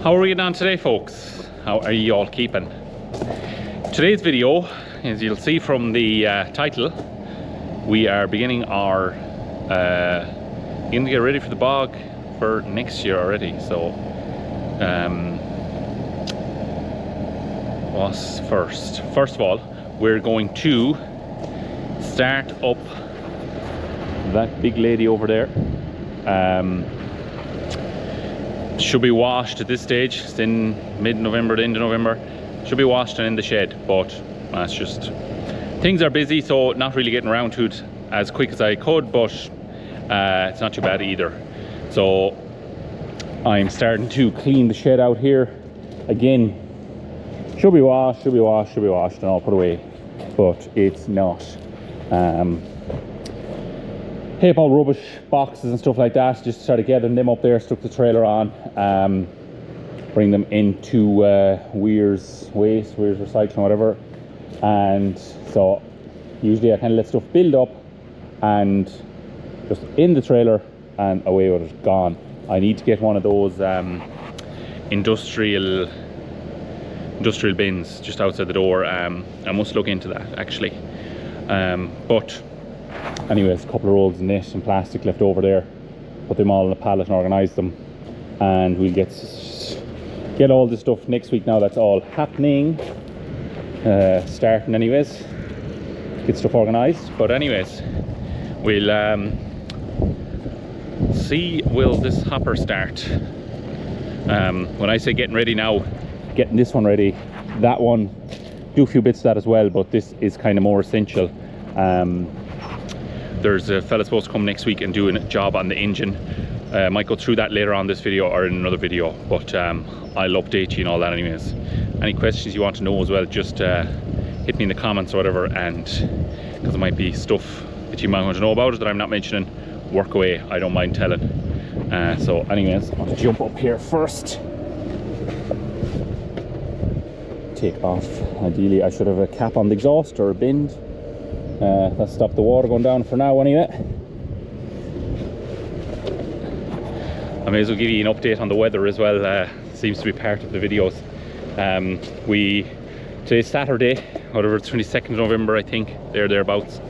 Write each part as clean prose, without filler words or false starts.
How are we getting on today, folks? How are you all keeping? Today's video, as you'll see from the title, we are beginning our going to get ready for the bog for next year already. So what's first? First of all, we're going to start up that big lady over there. Should be washed at this stage. It's in mid-November to end of November. Should be washed and in the shed, but that's just, things are busy, so not really getting around to it as quick as I could, but it's not too bad either. So I'm starting to clean the shed out here again. Should be washed, and all put away, but it's not. Hay bale rubbish boxes and stuff like that, just started gathering them up there, stuck the trailer on, bring them into Weir's Waste, Weir's Recycling, whatever. And so usually I kind of let stuff build up and just in the trailer and away with it, gone. I need to get one of those industrial bins just outside the door. I must look into that actually. But anyways, a couple of rolls of net and plastic left over there. Put them all in a pallet and organise them, and we'll get all this stuff next week. Now that's all happening, starting anyways. Get stuff organised. But anyways, we'll see, will this hopper start? When I say getting ready now, getting this one ready, that one, do a few bits of that as well, but this is kind of more essential. There's a fella supposed to come next week and do a job on the engine. Might go through that later on this video or in another video, but I'll update you and all that anyways. Any questions you want to know as well, just hit me in the comments or whatever, and because there might be stuff that you might want to know about it that I'm not mentioning, work away, I don't mind telling. So anyways, I'll jump up here first. Take off, ideally I should have a cap on the exhaust or a bend. Let's stop the water going down for now anyway. I may as well give you an update on the weather as well. Seems to be part of the videos. Today's Saturday, whatever, 22nd of November I think, thereabouts.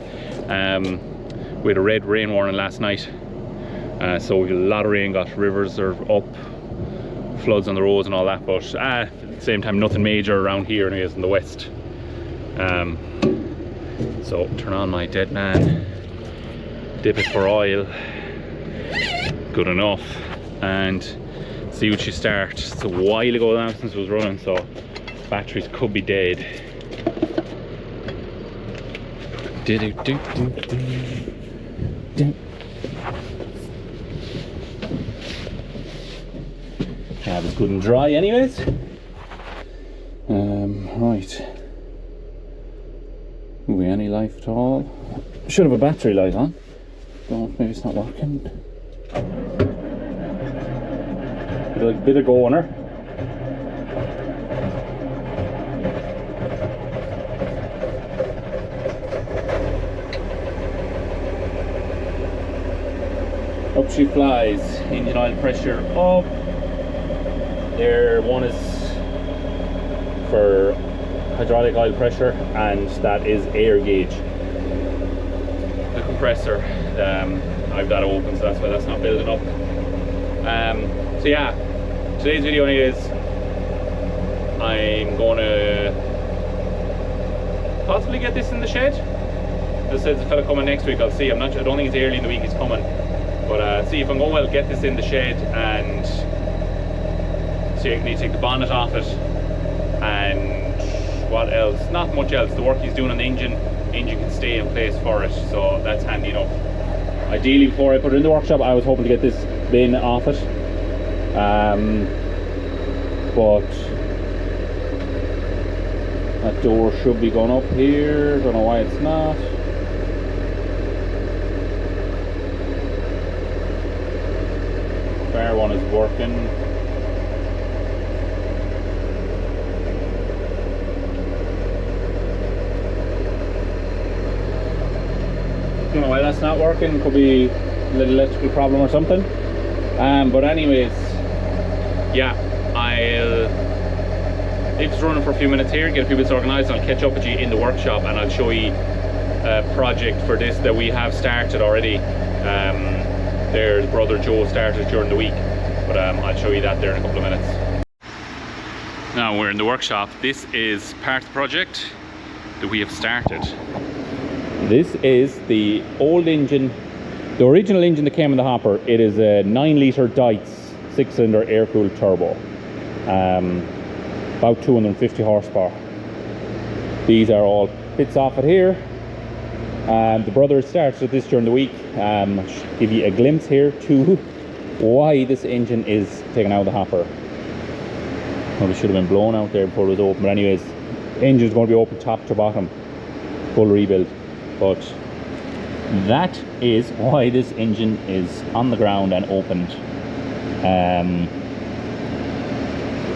We had a red rain warning last night, so we got a lot of rain, got rivers are up, floods on the roads and all that, but at the same time nothing major around here anyways in the west. So turn on my dead man, dip it for oil, good enough, and see what you start. It's a while ago now since it was running, so batteries could be dead. Cab is good and dry anyways. Right. Moving any life at all. Should have a battery light on. Don't, maybe it's not working. Bit of go on her. Up she flies. Engine oil pressure up. There, one is for hydraulic oil pressure, and that is air gauge. The compressor, I've got it open, so that's why that's not building up. So yeah, today's video is I'm going to possibly get this in the shed. This says the fella coming next week. I'll see. I don't think it's early in the week he's coming, but see if I'm going well. Get this in the shed and see. I need to take the bonnet off it, and what else? Not much else. The work he's doing on the engine can stay in place for it, so that's handy enough. Ideally, before I put it in the workshop, I was hoping to get this bin off it, but that door should be going up here. Don't know why it's not. Spare one is working. Don't know why that's not working. Could be a little electrical problem or something. But anyways, yeah, I'll leave this running for a few minutes here, get a few bits organised, and I'll catch up with you in the workshop, and I'll show you a project for this that we have started already. Their brother Joe started during the week, but I'll show you that there in a couple of minutes. Now we're in the workshop. This is part of the project that we have started. This is the old engine, the original engine that came in the hopper. It is a 9-litre Dietz 6-cylinder air-cooled turbo, about 250 horsepower. These are all bits off it here. The brother started this during the week. I'll give you a glimpse here to why this engine is taken out of the hopper. Probably should have been blown out there before it was open, but anyways, the engine's going to be open top to bottom, full rebuild. But that is why this engine is on the ground and opened.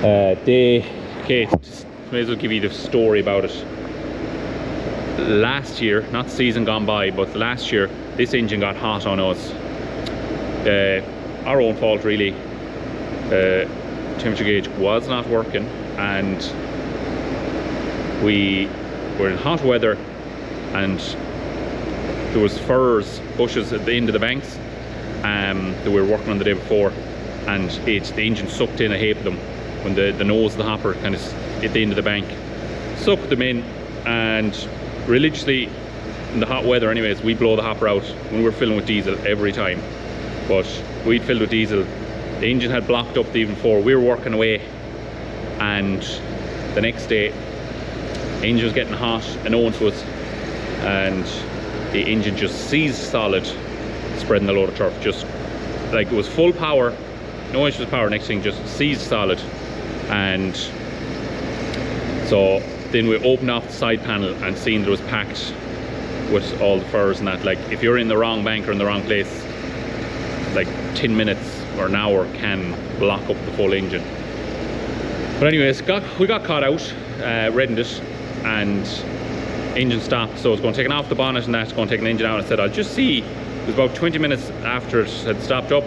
Okay, just may as well give you the story about it. Last year, not the season gone by, but last year, this engine got hot on us. Our own fault, really. Temperature gauge was not working, and we were in hot weather, and there was firs, bushes at the end of the banks that we were working on the day before, and the engine sucked in a heap of them when the nose of the hopper kind of at the end of the bank sucked them in. And religiously in the hot weather anyways, we blow the hopper out when we're filling with diesel every time, but we'd filled with diesel. The engine had blocked up the evening before. We were working away, and the next day the engine was getting hot and known to us, and the engine just seized solid, spreading the load of turf. Just like it was full power, no issues with power, next thing just seized solid. And so then we opened off the side panel and seen that it was packed with all the firs and that. Like if you're in the wrong bank or in the wrong place, like 10 minutes or an hour can block up the full engine. But anyways, we got caught out, reddened it, and engine stopped. So I was going to take it off the bonnet and that's going to take an engine out. I said I'll just see. It was about 20 minutes after it had stopped up,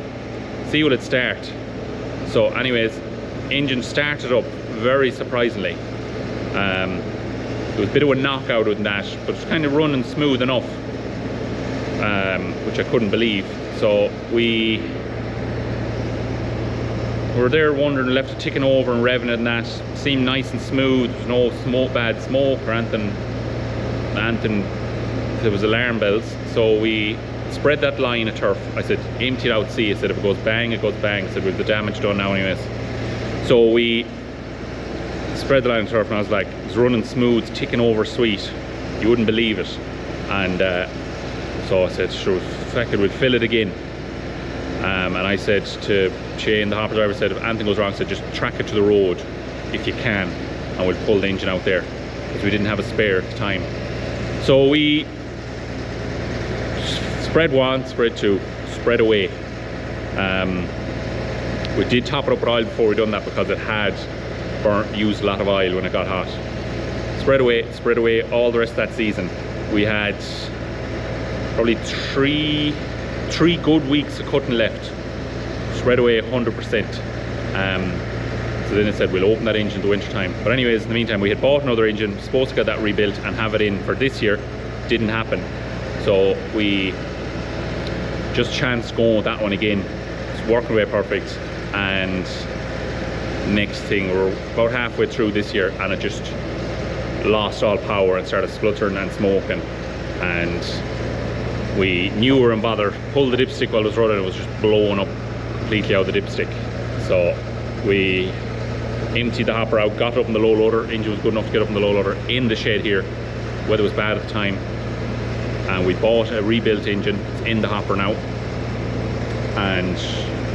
see will it start. So anyways, engine started up very surprisingly. There was a bit of a knockout with that, but it was kind of running smooth enough, which I couldn't believe. So we were there wondering, left it ticking over and revving it, and that seemed nice and smooth. There was no bad smoke or anything. There was alarm bells. So we spread that line of turf. I said empty it out, see. I said if it goes bang, it goes bang. I said with the damage done now anyways. So we spread the line of turf, and I was like, it's running smooth, ticking over sweet, you wouldn't believe it. And so I said, sure, we'll fill it again. And I said to Shane, the hopper driver, said if anything goes wrong, I said just track it to the road if you can, and we'll pull the engine out there, because we didn't have a spare at the time. So we spread one, spread two, spread away. We did top it up with oil before we done that, because it had used a lot of oil when it got hot. Spread away all the rest of that season. We had probably three good weeks of cutting left. Spread away 100%. So then it said we'll open that engine in the winter time. But anyways, in the meantime, we had bought another engine, supposed to get that rebuilt and have it in for this year. Didn't happen. So we just chanced going with that one again. It's working away perfect. And next thing, we're about halfway through this year, and it just lost all power and started spluttering and smoking. And we knew we were in bother. Pulled the dipstick while it was running, it was just blowing up completely out of the dipstick. So we emptied the hopper out, got it up in the low loader. Engine was good enough to get up in the low loader in the shed here. Weather was bad at the time, and we bought a rebuilt engine. It's in the hopper now. And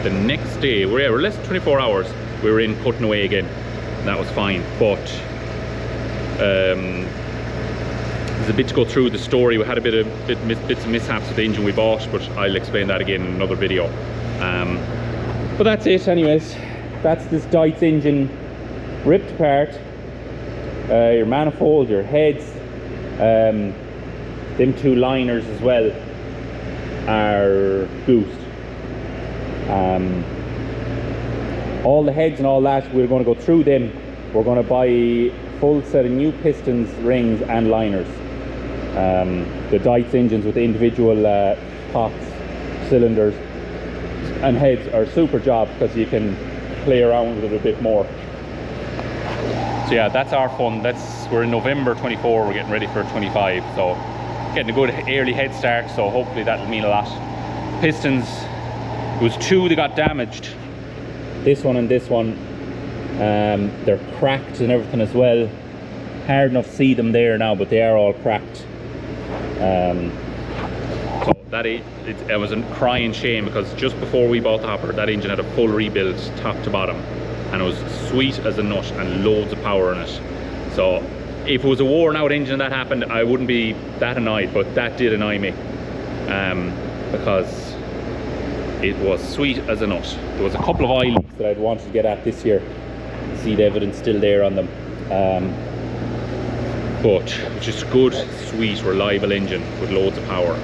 the next day, we're less than 24 hours, we were in cutting away again, and that was fine. But there's a bit to go through the story. We had bits of mishaps with the engine we bought, but I'll explain that again in another video. But that's it anyways. That's this Dietz engine ripped apart. Your manifold, your heads, them two liners as well are goosed. all the heads and all that, we're going to go through them. We're going to buy a full set of new pistons, rings and liners. The Dites engines with the individual pots, cylinders and heads are a super job because you can play around with it a bit more. So yeah, that's our fun. We're in November 24, we're getting ready for 25, so getting a good early head start, so hopefully that'll mean a lot. Pistons, it was 2 that got damaged, this one and this one. They're cracked and everything as well. Hard enough to see them there now, but they are all cracked. So that it was a crying shame, because just before we bought the hopper, that engine had a full rebuild top to bottom, and it was sweet as a nut and loads of power in it. So if it was a worn out engine and that happened, I wouldn't be that annoyed, but that did annoy me, because it was sweet as a nut. There was a couple of eye leaks that I'd wanted to get at this year. See the evidence still there on them. But just good, sweet, reliable engine with loads of power.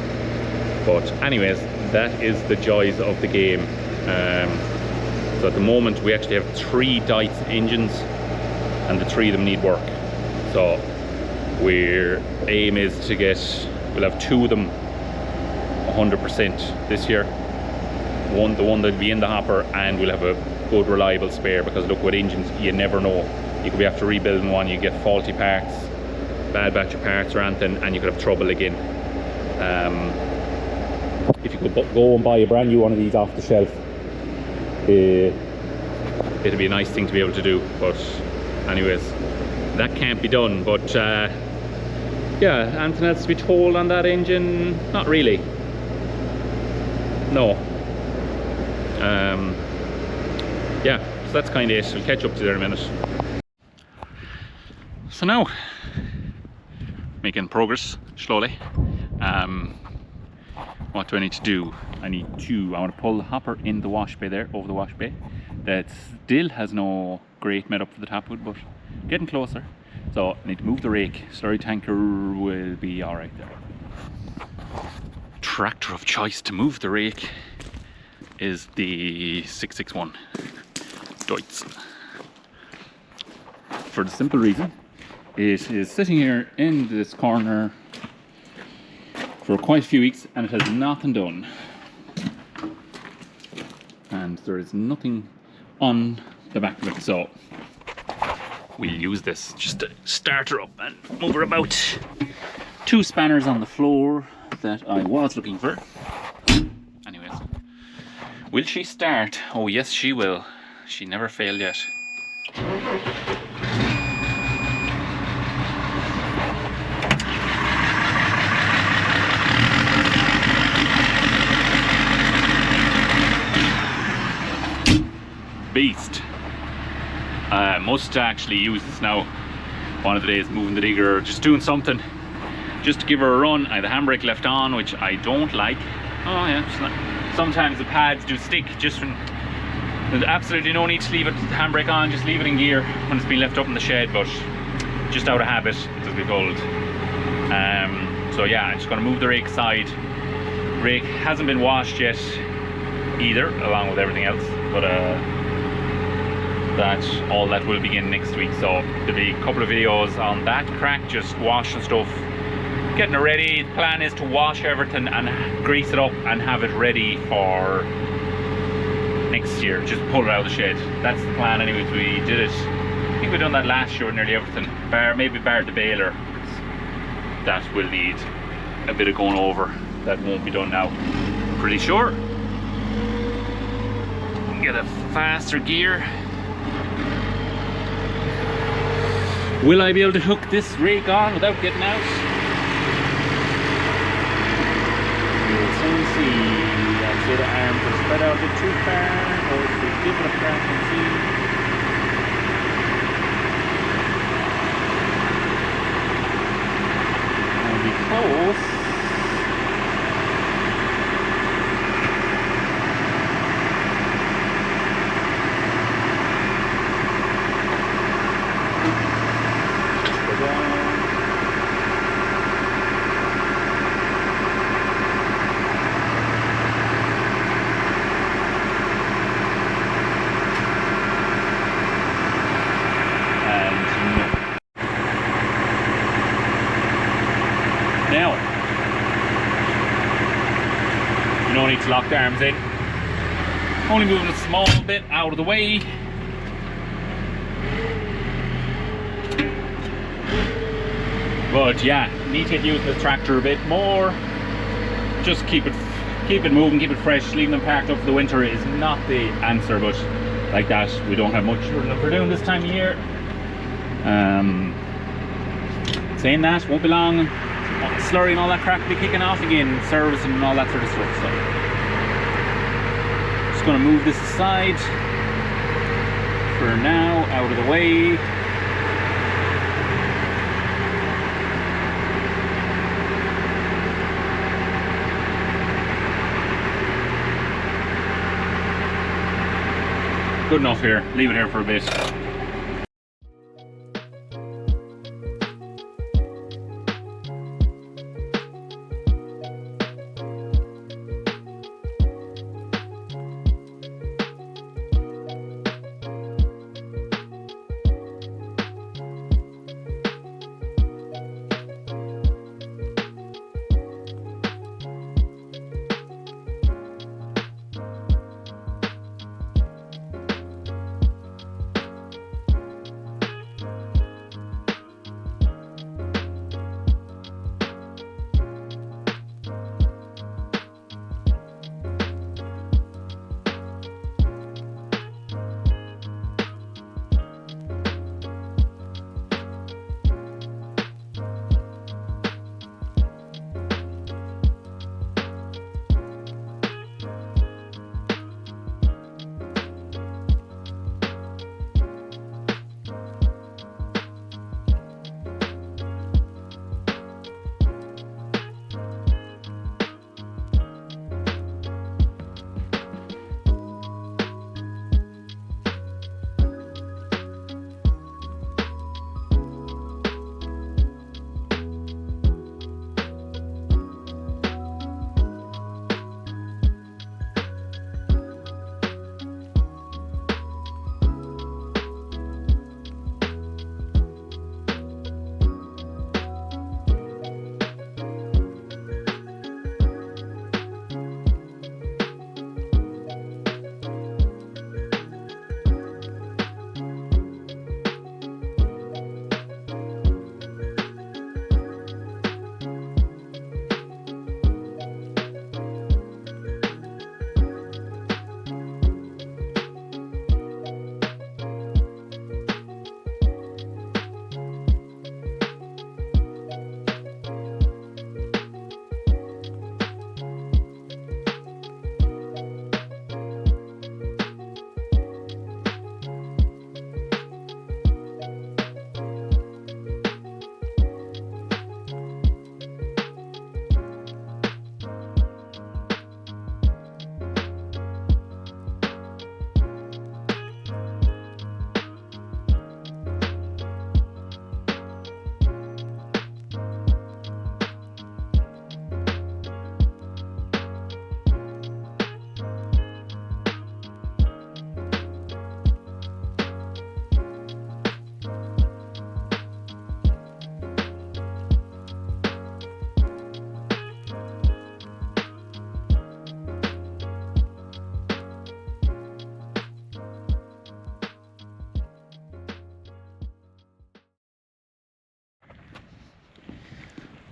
But anyways, that is the joys of the game. So at the moment we actually have 3 Dites engines, and the 3 of them need work. So our aim is to we'll have 2 of them 100% this year. The one that'll be in the hopper, and we'll have a good reliable spare, because look, with engines you never know. You could be after rebuilding one, you get faulty parts, bad batch of parts or anything, and you could have trouble again. If you could go and buy a brand new one of these off the shelf, it'd be a nice thing to be able to do. But anyways, that can't be done. But yeah, anything else to be told on that engine? Not really. No. Yeah, so that's kind of it. We'll catch up to there in a minute. So now, making progress slowly. What do I need to do? I want to pull the hopper in the wash bay there, over the wash bay. That still has no grate made up for the top wood, but getting closer. So I need to move the rake. Slurry tanker will be alright there. Tractor of choice to move the rake is the 661 Deutz. For the simple reason, it is sitting here in this corner for quite a few weeks and it has nothing done. And there is nothing on the back of it, so we'll use this just to start her up and move her about. 2 spanners on the floor that I was looking for. Anyways, will she start? Oh yes, she will. She never failed yet. Beast. I must actually use this now one of the days, moving the digger or just doing something just to give her a run. I have the handbrake left on, which I don't like. Oh yeah, sometimes the pads do stick. Just when there's absolutely no need to leave it, the handbrake on, just leave it in gear when it's been left up in the shed, but just out of habit, as we call it. So yeah, I'm just going to move the rake aside. Rake hasn't been washed yet either, along with everything else, but all that will begin next week. So there'll be a couple of videos on that crack, just washing stuff, getting it ready. The plan is to wash everything and grease it up and have it ready for next year. Just pull it out of the shed. That's the plan anyways. We did it, I think we done that last year with nearly everything, maybe bar the baler. That will need a bit of going over. That won't be done now, pretty sure. Get a faster gear. Will I be able to hook this rake on without getting out? We'll soon see. I'd say the arms are spread out a bit too far, or if we give it a crack and see. I'll be close. need to lock the arms in. Only moving a small bit out of the way. But yeah, need to get using the tractor a bit more. Just keep it moving, keep it fresh. Leaving them parked up for the winter is not the answer, but like that, we don't have much we're doing this time of year. Saying that, won't be long. Slurry and all that crap will be kicking off again, servicing and all that sort of stuff. So just gonna move this aside for now, out of the way. Good enough here, leave it here for a bit.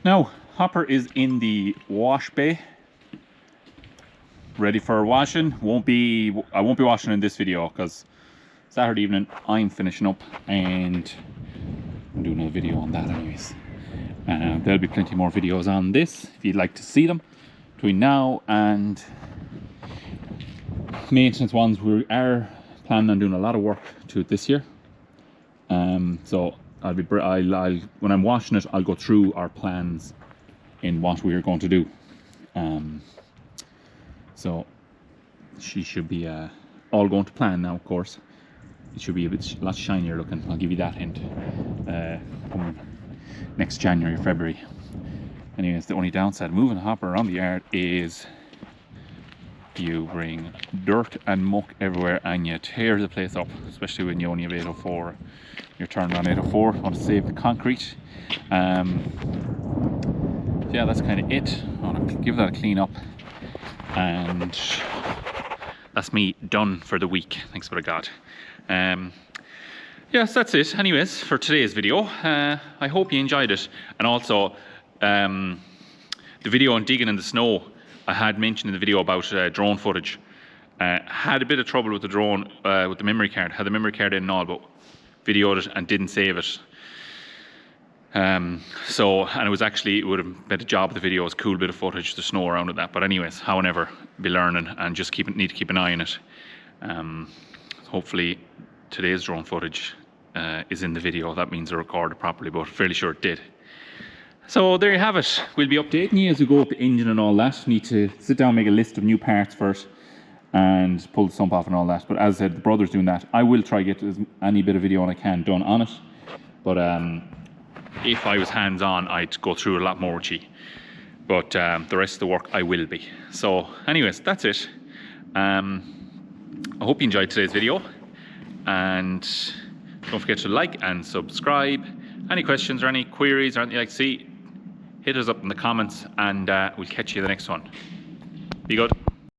Now, hopper is in the wash bay, ready for washing. I won't be washing in this video because Saturday evening I'm finishing up and I'm doing a video on that anyways. There'll be plenty more videos on this if you'd like to see them between now and maintenance ones. We are planning on doing a lot of work to it this year, so I'll when I'm washing it, I'll go through our plans in what we are going to do. So she should be all going to plan now. Of course, it should be a lot shinier looking. I'll give you that hint. Next January, February. Anyways, the only downside of moving a hopper around the yard is you bring dirt and muck everywhere and you tear the place up, especially when you only have 804. You're turning on 804, want to save the concrete. Yeah, that's kind of it. I want to give that a clean up And that's me done for the week, thanks be to God. Yes, that's it anyways for today's video. I hope you enjoyed it. And also the video on digging in the snow, I had mentioned in the video about drone footage. Had a bit of trouble with the drone, with the memory card. Had the memory card in and all, but videoed it and didn't save it. And it was actually, it would have been a job of the video. It was a cool bit of footage, the snow around it, that. But anyways, however, be learning and just need to keep an eye on it. Hopefully today's drone footage is in the video. That means I recorded properly, but fairly sure it did. So there you have it. We'll be updating you as we go up the engine and all that. Need to sit down, make a list of new parts first and pull the sump off and all that. But as I said, the brother's doing that. I will try to get any bit of video I can done on it. But if I was hands-on, I'd go through a lot more with you. But the rest of the work I will be. So anyways, that's it. I hope you enjoyed today's video. And don't forget to like and subscribe. Any questions or any queries or anything you'd like to see, hit us up in the comments, and we'll catch you in the next one. Be good.